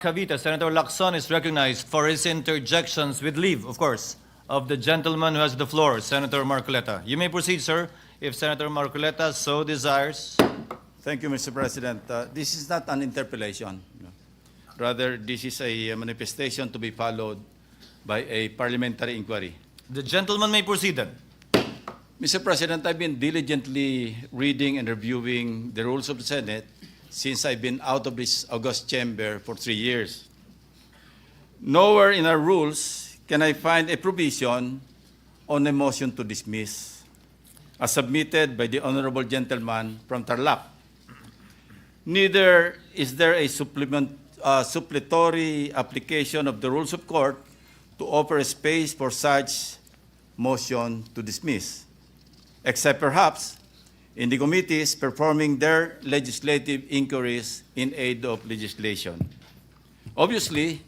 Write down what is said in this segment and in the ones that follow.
Cavite, Senator Lacson is recognized for his interjections with leave, of course, of the gentleman who has the floor, Senator Marcoleta. You may proceed, sir, if Senator Marcoleta so desires. Thank you, Mr. President. This is not an interpellation. Rather, this is a manifestation to be followed by a parliamentary inquiry. The gentleman may proceed then. Mr. President, I've been diligently reading and reviewing the rules of the Senate since I've been out of this august chamber for 3 years. Nowhere in our rules can I find a provision on a motion to dismiss, as submitted by the honorable gentleman from Tarlac. Neither is there a supplementary application of the rules of court to offer a space for such motion to dismiss, except perhaps in the committees performing their legislative inquiries in aid of legislation. Obviously,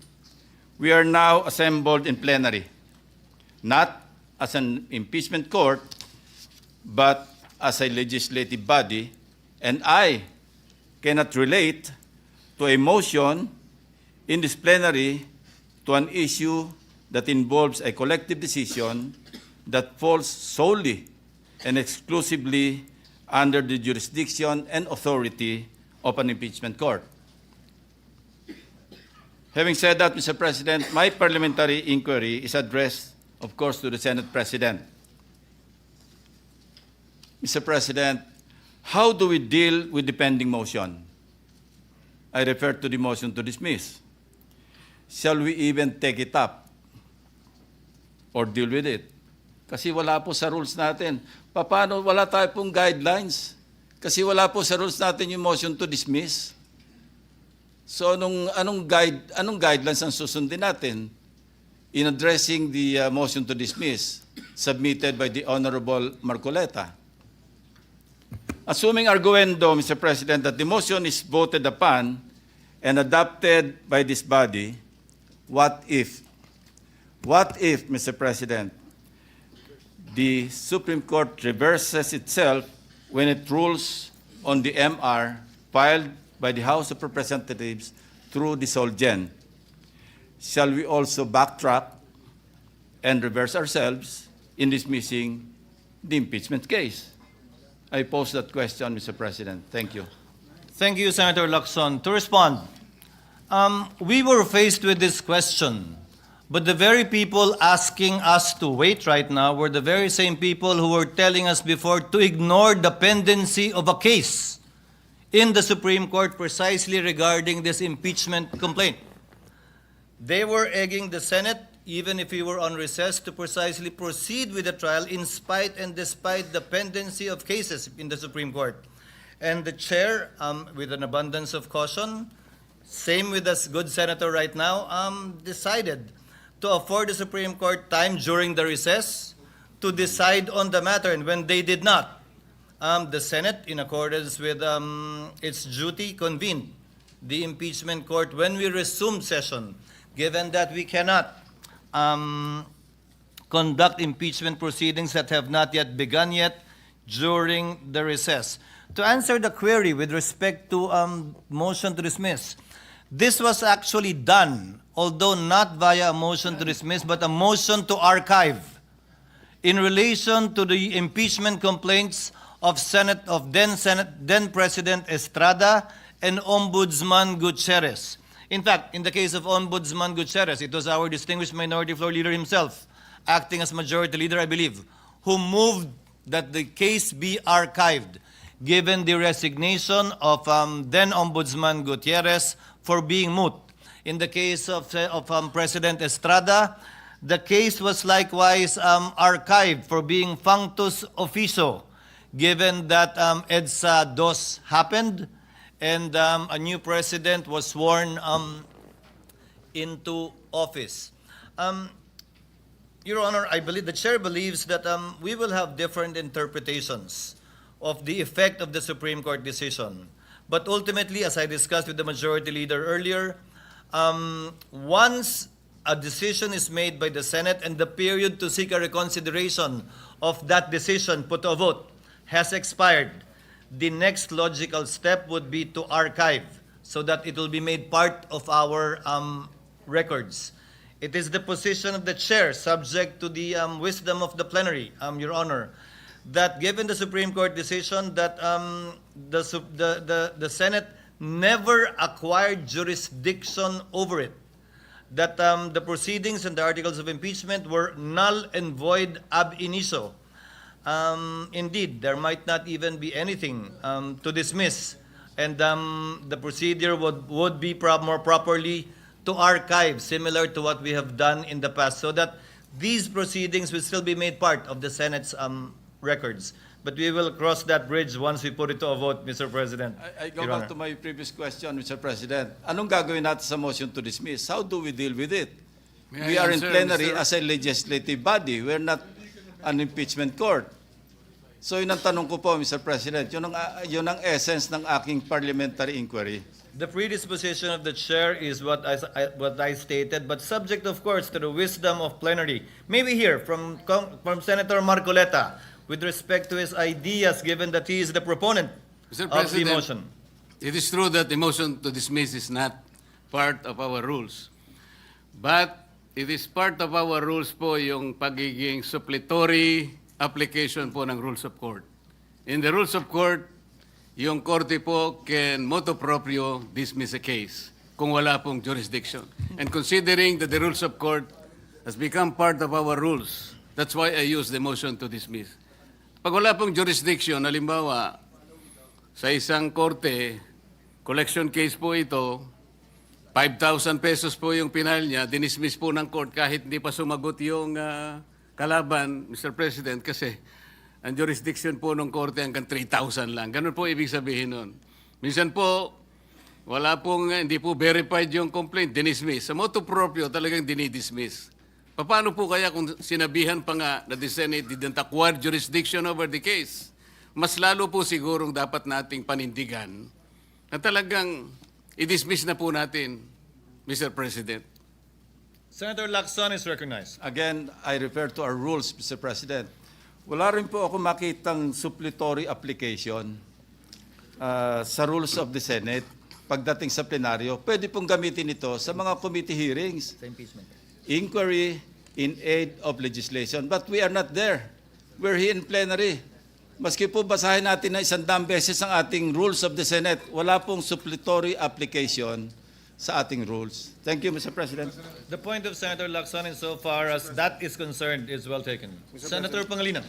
we are now assembled in plenary, not as an impeachment court, but as a legislative body, and I cannot relate to a motion in this plenary to an issue that involves a collective decision that falls solely and exclusively under the jurisdiction and authority of an impeachment court. Having said that, Mr. President, my parliamentary inquiry is addressed, of course, to the Senate President. Mr. President, how do we deal with the pending motion? I refer to the motion to dismiss. Shall we even take it up or deal with it? Kasi wala po sa rules natin. Paano wala tayo pong guidelines? Kasi wala po sa rules natin yung motion to dismiss. So anong guidelines ang susundin natin in addressing the motion to dismiss submitted by the Honorable Marcoleta? Assuming arguendo, Mr. President, that the motion is voted upon and adopted by this body, what if, Mr. President, the Supreme Court reverses itself when it rules on the MR filed by the House of Representatives through the Solgen? Shall we also backtrack and reverse ourselves in dismissing the impeachment case? I pose that question, Mr. President. Thank you. Thank you, Senator Lacson. To respond, we were faced with this question, but the very people asking us to wait right now were the very same people who were telling us before to ignore the pendency of a case in the Supreme Court precisely regarding this impeachment complaint. They were egging the Senate, even if we were on recess, to precisely proceed with the trial in spite and despite the pendency of cases in the Supreme Court. And the chair, with an abundance of caution, same with us good senator right now, decided to afford the Supreme Court time during the recess to decide on the matter. And when they did not, the Senate, in accordance with its duty, convened the impeachment court when we resumed session, given that we cannot conduct impeachment proceedings that have not yet begun yet during the recess. To answer the query with respect to motion to dismiss, this was actually done, although not via a motion to dismiss, but a motion to archive in relation to the impeachment complaints of then President Estrada and Ombudsman Gutierrez. In fact, in the case of Ombudsman Gutierrez, it was our distinguished minority floor leader himself, acting as majority leader, I believe, who moved that the case be archived, given the resignation of then Ombudsman Gutierrez for being moot. In the case of President Estrada, the case was likewise archived for being functus officio, given that EDSA DOS happened and a new president was sworn into office. Your Honor, I believe the chair believes that we will have different interpretations of the effect of the Supreme Court decision. But ultimately, as I discussed with the majority leader earlier, once a decision is made by the Senate and the period to seek a reconsideration of that decision put to a vote has expired, the next logical step would be to archive so that it will be made part of our records. It is the position of the chair, subject to the wisdom of the plenary, Your Honor, that given the Supreme Court decision that the Senate never acquired jurisdiction over it, that the proceedings and the articles of impeachment were null and void ab initio. Indeed, there might not even be anything to dismiss, and the procedure would be more properly to archive, similar to what we have done in the past, so that these proceedings will still be made part of the Senate's records. But we will cross that bridge once we put it to a vote, Mr. President. I go Your back Honor. to my previous question, Mr. President. Anong gagawin natin sa motion to dismiss? How do we deal with it? May We I are in answer, plenary Mr. as a legislative body. We're not an impeachment court. So yun ang tanong ko po, Mr. President. Yun ang essence ng aking parliamentary inquiry. The predisposition of the chair is what I stated, but subject, of course, to the wisdom of plenary. Maybe here from Senator Marcoleta, with respect to his ideas, given that he is the proponent Mr. of the President, motion. it is true that the motion to dismiss is not part of our rules. But it is part of our rules po yung pagiging suppletory application po ng rules of court. In the rules of court, yung korte po can motu proprio dismiss a case kung wala pong jurisdiction. And considering that the rules of court has become part of our rules, that's why I use the motion to dismiss. Pag wala pong jurisdiction, halimbawa, sa isang korte, collection case po ito, 5,000 pesos po yung pinal niya, dinismiss po ng court kahit hindi pa sumagot yung kalaban, Mr. President, kasi ang jurisdiction po ng korte hanggang 3,000 lang. Ganun po ibig sabihin nun. Minsan po, hindi po verified yung complaint, dinismiss. Sa motu proprio, talagang dinidismiss. Paano po kaya kung sinabihan pa nga na the Senate didn't acquire jurisdiction over the case? Mas lalo po sigurong dapat nating panindigan na talagang i-dismiss na po natin, Mr. President. Senator Lacson is recognized. Again, I refer to our rules, Mr. President. Wala rin po ako makitang suppletory application sa rules of the Senate pagdating sa plenaryo. Pwede pong gamitin ito sa mga committee hearings. Sa impeachment. Inquiry in aid of legislation. But we are not there. We're here in plenary. Maski po basahin natin na 100 beses ang ating rules of the Senate, wala pong suppletory application sa ating rules. Thank you, Mr. President. The point of Senator Lacson, insofar as that is concerned, is well taken. Senator Pangilinan.